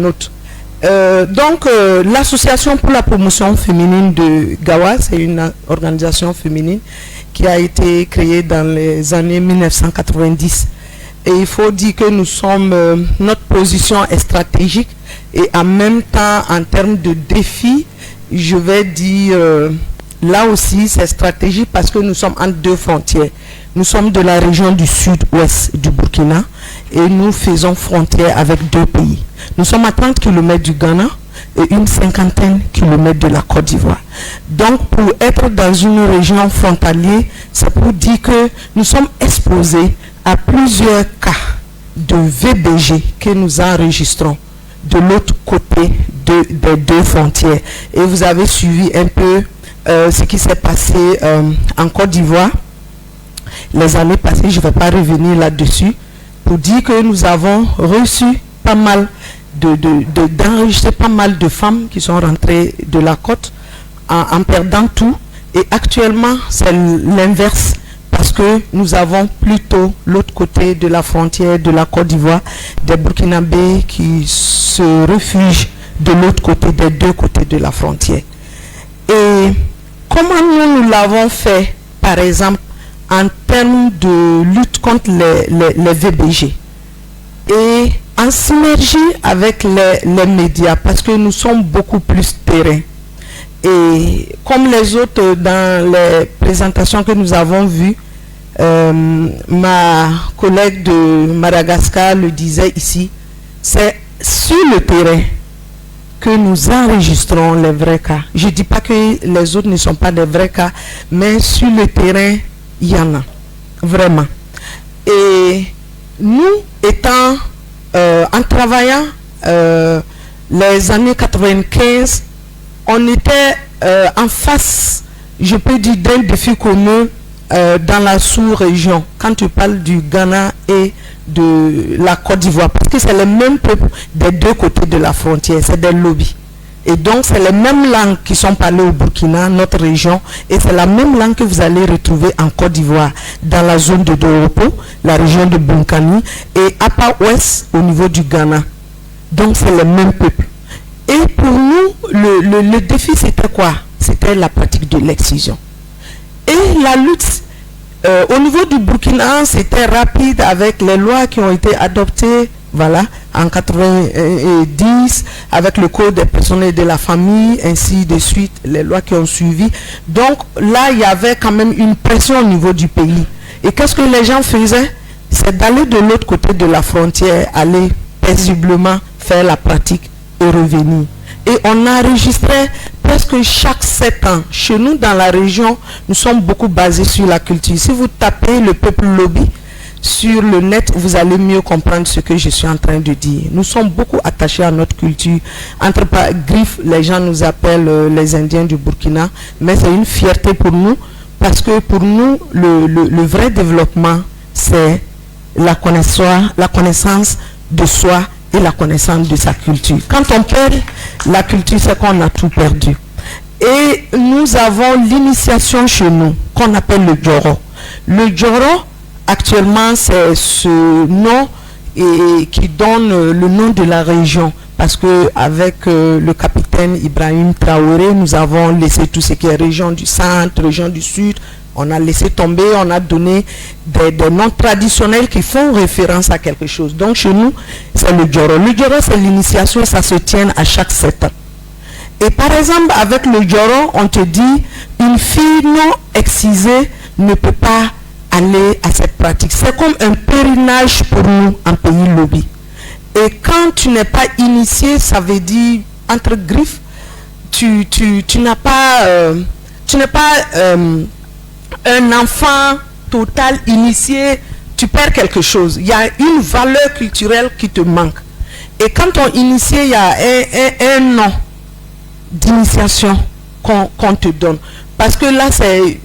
Note. L'association pour la promotion féminine de Gawa, c'est une organisation féminine qui a été créée dans les années 1990. Et il faut dire que nous sommes, notre position est stratégique et en même temps en termes de défis, je vais dire, là aussi c'est stratégique parce que nous sommes entre deux frontières. Nous sommes de la région du sud-ouest du Burkina et nous faisons frontière avec deux pays. Nous sommes à 30 km du Ghana et une cinquantaine de kilomètres de la Côte d'Ivoire. Donc pour être dans une région frontalière, c'est pour dire que nous sommes exposés à plusieurs cas de VBG que nous enregistrons de l'autre côté des deux frontières. Et vous avez suivi un peu ce qui s'est passé en Côte d'Ivoire les années passées. Je ne vais pas revenir là-dessus pour dire que nous avons reçu pas mal d'enregistrer pas mal de femmes qui sont rentrées de la côte en perdant tout. Et actuellement, c'est l'inverse parce que nous avons plutôt l'autre côté de la frontière de la Côte d'Ivoire des Burkinabés qui se réfugient de l'autre côté, des deux côtés de la frontière. Et comment nous l'avons fait, par exemple, en termes de lutte contre les VBG et en synergie avec les médias, parce que nous sommes beaucoup plus terrain. Et comme les autres dans les présentations que nous avons vues, ma collègue de Madagascar le disait ici, c'est sur le terrain que nous enregistrons les vrais cas. Je ne dis pas que les autres ne sont pas des vrais cas, mais sur le terrain, il y en a, vraiment. Et nous, étant, en travaillant les années 95, on était en face, je peux dire, d'un défi commun dans la sous-région, quand tu parles du Ghana et de la Côte d'Ivoire, parce que c'est les mêmes peuples des deux côtés de la frontière, c'est des lobbies. Et donc, c'est les mêmes langues qui sont parlées au Burkina, notre région, et c'est la même langue que vous allez retrouver en Côte d'Ivoire, dans la zone de Doropo, la région de Bunkani, et Apa Ouest, au niveau du Ghana. Donc, c'est les mêmes peuples. Et pour nous, le défi, c'était quoi? C'était la pratique de l'excision. Et la lutte, au niveau du Burkina, c'était rapide avec les lois qui ont été adoptées, voilà, en 90, avec le code des personnes et de la famille, ainsi de suite, les lois qui ont suivi. Donc là, il y avait quand même une pression au niveau du pays. Et qu'est-ce que les gens faisaient? C'est d'aller de l'autre côté de la frontière, aller paisiblement faire la pratique et revenir. Et on enregistrait presque chaque 7 ans. Chez nous, dans la région, nous sommes beaucoup basés sur la culture. Si vous tapez le peuple lobby sur le net, vous allez mieux comprendre ce que je suis en train de dire. Nous sommes beaucoup attachés à notre culture. Entre griffes, les gens nous appellent les Indiens du Burkina, mais c'est une fierté pour nous, parce que pour nous, le vrai développement, c'est la connaissance de soi et la connaissance de sa culture. Quand on perd la culture, c'est qu'on a tout perdu. Et nous avons l'initiation chez nous, qu'on appelle le Djoro. Le Djoro, actuellement, c'est ce nom qui donne le nom de la région. Parce que avec le capitaine Ibrahim Traoré, nous avons laissé tout ce qui est région du centre, région du sud. On a laissé tomber, on a donné des noms traditionnels qui font référence à quelque chose. Donc chez nous, c'est le Djoro. Le Djoro, c'est l'initiation, ça se tient à chaque 7 ans. Et par exemple, avec le Djoro, on te dit, une fille non excisée ne peut pas aller à cette pratique. C'est comme un pèlerinage pour nous en pays lobby. Et quand tu n'es pas initié, ça veut dire, entre griffes, tu n'es pas un enfant total initié, tu perds quelque chose. Il y a une valeur culturelle qui te manque. Et quand on initie, il y a un nom d'initiation qu'on te donne. Parce que là, c'est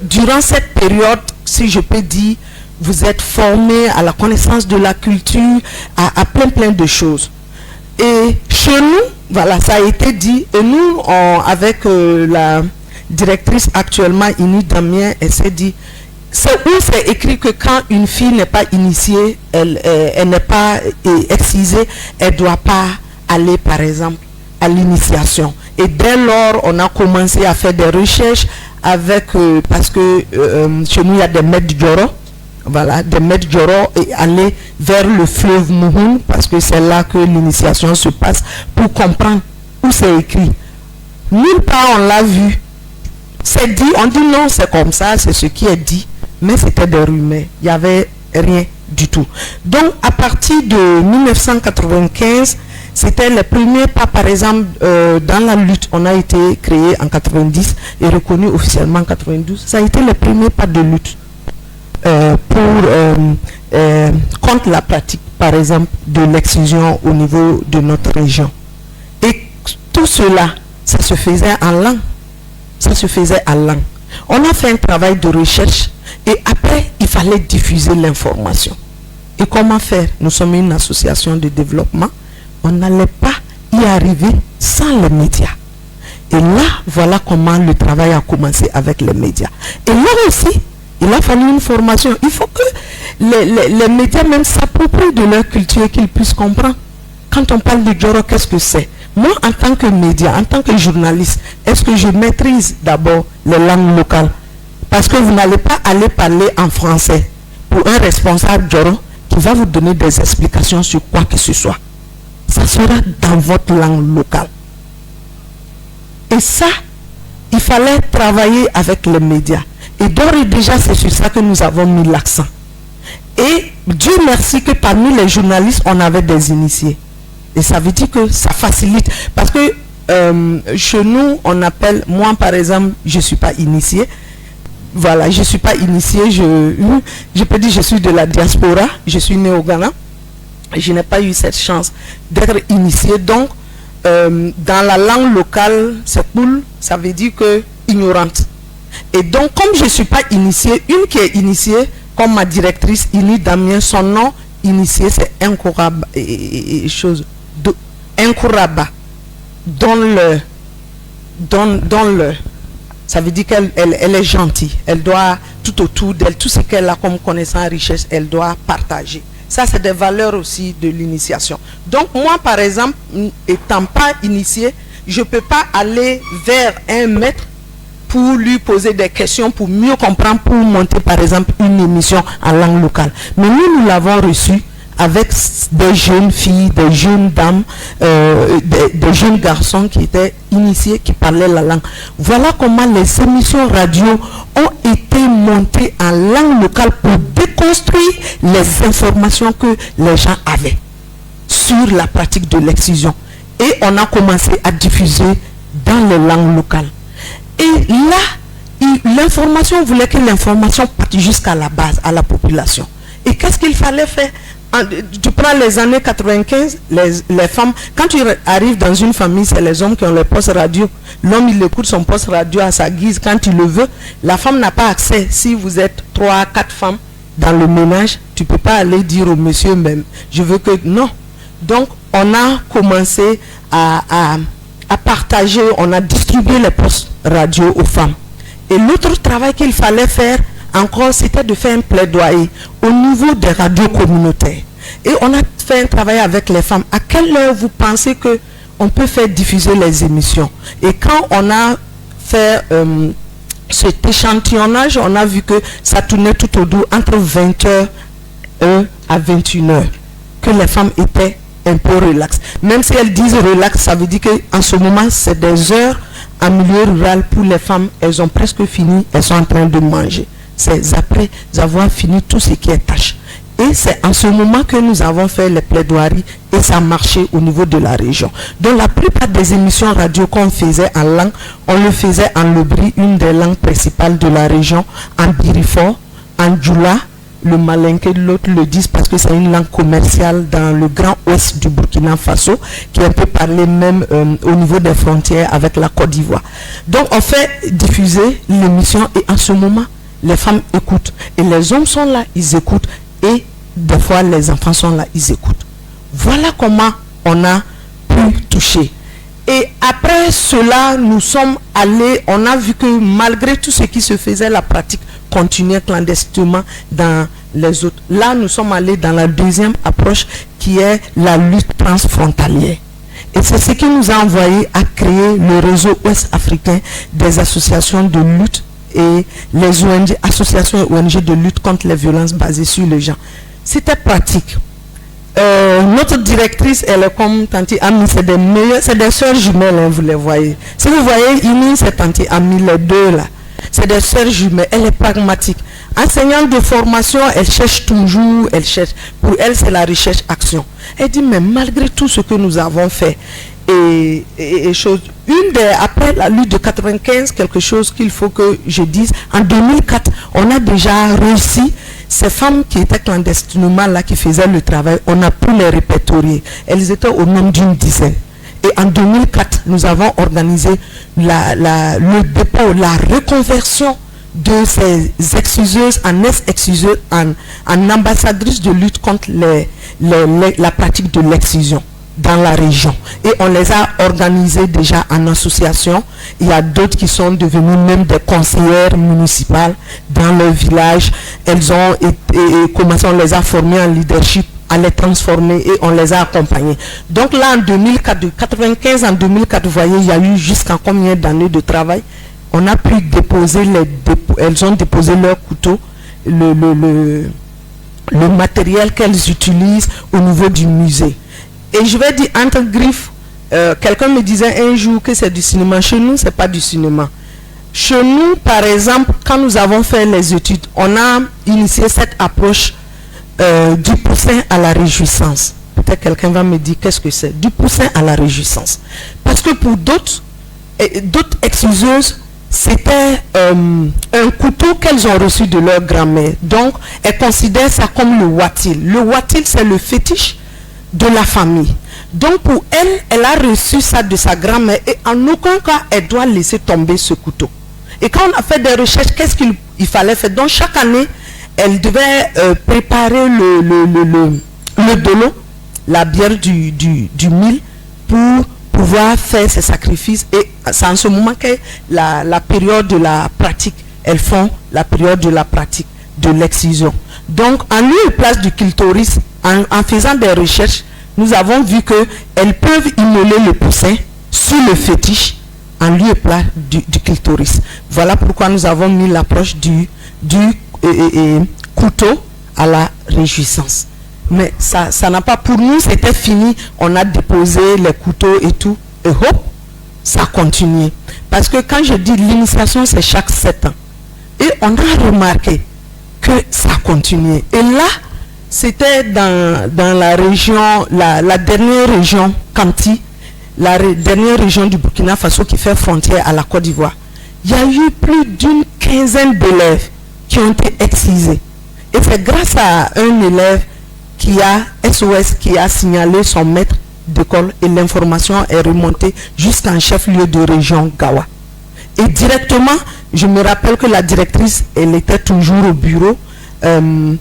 durant cette période, si je peux dire, vous êtes formé à la connaissance de la culture, à plein de choses. Et chez nous, voilà, ça a été dit, et nous, avec la directrice actuellement, Ini Damien, elle s'est dit, c'est où c'est écrit que quand une fille n'est pas initiée, elle n'est pas excisée, elle ne doit pas aller, par exemple, à l'initiation. Et dès lors, on a commencé à faire des recherches avec, parce que chez nous, il y a des maîtres Djoro, voilà, des maîtres Djoro, et aller vers le fleuve Mouhoun, parce que c'est là que l'initiation se passe, pour comprendre où c'est écrit. Nulle part on l'a vu. C'est dit, on dit non, c'est comme ça, c'est ce qui est dit, mais c'était des rumeurs. Il n'y avait rien du tout. Donc, à partir de 1995, c'était les premiers pas, par exemple, dans la lutte. On a été créé en 90 et reconnu officiellement en 92. Ça a été les premiers pas de lutte contre la pratique, par exemple, de l'excision au niveau de notre région. Et tout cela, ça se faisait en langue. Ça se faisait en langue. On a fait un travail de recherche et après, il fallait diffuser l'information. Et comment faire? Nous sommes une association de développement. On n'allait pas y arriver sans les médias. Et là, voilà comment le travail a commencé avec les médias. Et là aussi, il a fallu une formation. Il faut que les médias même s'approprient de leur culture, qu'ils puissent comprendre. Quand on parle de Djoro, qu'est-ce que c'est? Moi, en tant que média, en tant que journaliste, est-ce que je maîtrise d'abord les langues locales? Parce que vous n'allez pas aller parler en français pour un responsable Djoro qui va vous donner des explications sur quoi que ce soit. Ça sera dans votre langue locale. Et ça, il fallait travailler avec les médias. Et d'ores et déjà, c'est sur ça que nous avons mis l'accent. Et Dieu merci que parmi les journalistes, on avait des initiés. Et ça veut dire que ça facilite. Parce que chez nous, on appelle, moi par exemple, je ne suis pas initié. Voilà, je ne suis pas initié. Je peux dire que je suis de la diaspora. Je suis né au Ghana. Je n'ai pas eu cette chance d'être initié. Donc, dans la langue locale, c'est cool. Ça veut dire que ignorante. Et donc, comme je ne suis pas initiée, une qui est initiée, comme ma directrice, Ili Damien, son nom initié, c'est Inkouraba. Inkouraba. Donne-le. Ça veut dire qu'elle est gentille. Elle doit, tout autour d'elle, tout ce qu'elle a comme connaissance, richesse, elle doit partager. Ça, c'est des valeurs aussi de l'initiation. Donc, moi, par exemple, étant pas initié, je ne peux pas aller vers un maître pour lui poser des questions, pour mieux comprendre, pour monter, par exemple, une émission en langue locale. Mais nous l'avons reçu avec des jeunes filles, des jeunes dames, des jeunes garçons qui étaient initiés, qui parlaient la langue. Voilà comment les émissions radio ont été montées en langue locale pour déconstruire les informations que les gens avaient sur la pratique de l'excision. Et on a commencé à diffuser dans les langues locales. Et là, l'information voulait que l'information parte jusqu'à la base, à la population. Et qu'est-ce qu'il fallait faire? Tu prends les années 95, les femmes, quand tu arrives dans une famille, c'est les hommes qui ont le poste radio. L'homme, il écoute son poste radio à sa guise quand il le veut. La femme n'a pas accès. Si vous êtes 3, 4 femmes dans le ménage, tu ne peux pas aller dire au monsieur même, je veux que... Non. Donc, on a commencé à partager, on a distribué les postes radio aux femmes. Et l'autre travail qu'il fallait faire, encore, c'était de faire un plaidoyer au niveau des radios communautaires. Et on a fait un travail avec les femmes. À quelle heure vous pensez qu'on peut faire diffuser les émissions? Et quand on a fait cet échantillonnage, on a vu que ça tournait tout au doux entre 20h à 21h. Que les femmes étaient un peu relaxes. Même si elles disent relax, ça veut dire qu'en ce moment, c'est des heures en milieu rural pour les femmes. Elles ont presque fini, elles sont en train de manger. C'est après avoir fini tout ce qui est tâche. Et c'est en ce moment que nous avons fait les plaidoiries et ça marchait au niveau de la région. Donc la plupart des émissions radio qu'on faisait en langue, on le faisait en Lobri, une des langues principales de la région, en Birifort, en Djoula, le Malinké, l'autre le disent parce que c'est une langue commerciale dans le grand ouest du Burkina Faso, qui est un peu parlée même au niveau des frontières avec la Côte d'Ivoire. Donc on fait diffuser l'émission et en ce moment, les femmes écoutent et les hommes sont là, ils écoutent et des fois les enfants sont là, ils écoutent. Voilà comment on a pu toucher. Et après cela, nous sommes allés, on a vu que malgré tout ce qui se faisait, la pratique continuait clandestinement dans les autres. Là, nous sommes allés dans la deuxième approche qui est la lutte transfrontalière. c'est ce qui nous a envoyé à créer le réseau ouest africain des associations de lutte et les ONG, associations et ONG de lutte contre les violences basées sur le genre. C'était pratique. Notre directrice, elle est comme Tanti Ami, c'est des meilleurs, c'est des soeurs jumelles, hein, vous les voyez. Si vous voyez, Ini, c'est Tanti Ami, les deux là. C'est des soeurs jumelles, elle est pragmatique. Enseignante de formation, elle cherche toujours, elle cherche. Pour elle, c'est la recherche-action. Elle dit, mais malgré tout ce que nous avons fait, après la lutte de 95, quelque chose qu'il faut que je dise, en 2004, on a déjà réussi. Ces femmes qui étaient clandestinement là, qui faisaient le travail, on a pu les répertorier. Elles étaient au nombre d'une dizaine. Et en 2004, nous avons organisé le dépôt, la reconversion de ces excuseuses en ex-excuseuses, en ambassadrices de lutte contre la pratique de l'excision dans la région. Et on les a organisées déjà en association. Il y a d'autres qui sont devenues même des conseillères municipales dans leur village. Elles ont été, commencé, on les a formées en leadership, à les transformer et on les a accompagnées. Donc là, en 2004, de 95 en 2004, vous voyez, il y a eu jusqu'à combien d'années de travail. On a pu déposer elles ont déposé leurs couteaux, le matériel qu'elles utilisent au niveau du musée. Et je vais dire entre griffes, quelqu'un me disait un jour que c'est du cinéma. Chez nous, c'est pas du cinéma. Chez nous, par exemple, quand nous avons fait les études, on a initié cette approche du poussin à la réjouissance. Peut-être quelqu'un va me dire qu'est-ce que c'est, du poussin à la réjouissance. Parce que pour d'autres excuseuses, c'était un couteau qu'elles ont reçu de leur grand-mère. Donc, elles considèrent ça comme le watil. Le watil, c'est le fétiche de la famille. Donc, pour elle, elle a reçu ça de sa grand-mère et en aucun cas, elle doit laisser tomber ce couteau. Et quand on a fait des recherches, qu'est-ce qu'il fallait faire? Donc, chaque année, elle devait préparer le dolo, la bière du mil, pour pouvoir faire ses sacrifices. Et c'est en ce moment que la période de la pratique, elles font la période de la pratique de l'excision. Donc, en lieu et place du clitoris, en faisant des recherches, nous avons vu qu'elles peuvent immoler le poussin sur le fétiche en lieu et place du clitoris. Voilà pourquoi nous avons mis l'approche du couteau à la réjouissance. Mais ça n'a pas, pour nous c'était fini, on a déposé les couteaux et tout, et hop, ça a continué. Parce que quand je dis l'initiation, c'est chaque 7 ans. Et on a remarqué que ça a continué. Et là, c'était dans la région, la dernière région, Kanti, la dernière région du Burkina Faso qui fait frontière à la Côte d'Ivoire. Il y a eu plus d'une quinzaine d'élèves qui ont été excisés. Et c'est grâce à un élève qui a SOS qui a signalé son maître d'école et l'information est remontée jusqu'en chef-lieu de région Gawa. Et directement, je me rappelle que la directrice, elle était toujours au bureau, elle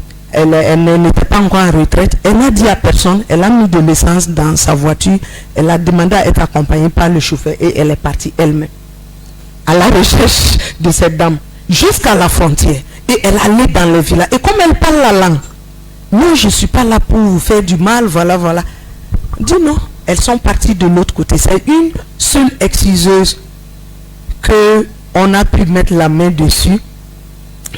n'était pas encore en retraite, elle n'a dit à personne, elle a mis de l'essence dans sa voiture, elle a demandé à être accompagnée par le chauffeur et elle est partie elle-même à la recherche de cette dame jusqu'à la frontière. Et elle allait dans les villages. Et comme elle parle la langue, non, je ne suis pas là pour vous faire du mal, voilà. Dis non, elles sont parties de l'autre côté. C'est une seule exciseuse qu'on a pu mettre la main dessus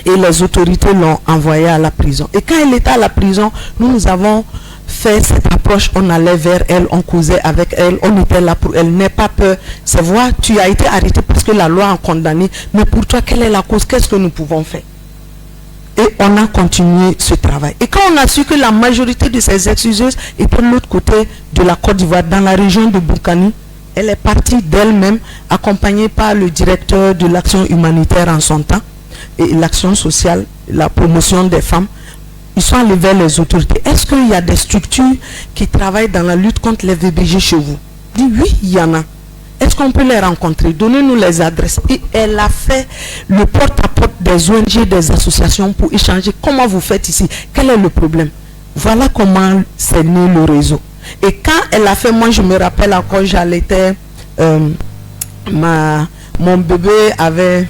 et les autorités l'ont envoyée à la prison. Et quand elle était à la prison, nous avons fait cette approche, on allait vers elle, on causait avec elle, on était là pour elle, n'aie pas peur. C'est vrai, tu as été arrêté parce que la loi a condamné, mais pour toi, quelle est la cause? Qu'est-ce que nous pouvons faire? Et on a continué ce travail. Et quand on a su que la majorité de ces excuseuses étaient de l'autre côté de la Côte d'Ivoire, dans la région de Boukani, elle est partie d'elle-même, accompagnée par le directeur de l'action humanitaire en son temps, et l'action sociale, la promotion des femmes. Ils sont allés vers les autorités. Est-ce qu'il y a des structures qui travaillent dans la lutte contre les VBG chez vous? Je dis oui, il y en a. Est-ce qu'on peut les rencontrer? Donnez-nous les adresses. Et elle a fait le porte-à-porte des ONG, des associations pour échanger. Comment vous faites ici? Quel est le problème? Voilà comment s'est né le réseau. Et quand elle a fait, moi je me rappelle encore, j'allaitais, mon bébé avait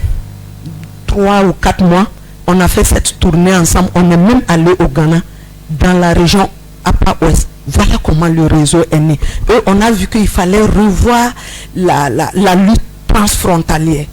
3 ou 4 mois. On a fait cette tournée ensemble. On est même allé au Ghana, dans la région Apa Ouest. Voilà comment le réseau est né. Et on a vu qu'il fallait revoir la lutte transfrontalière.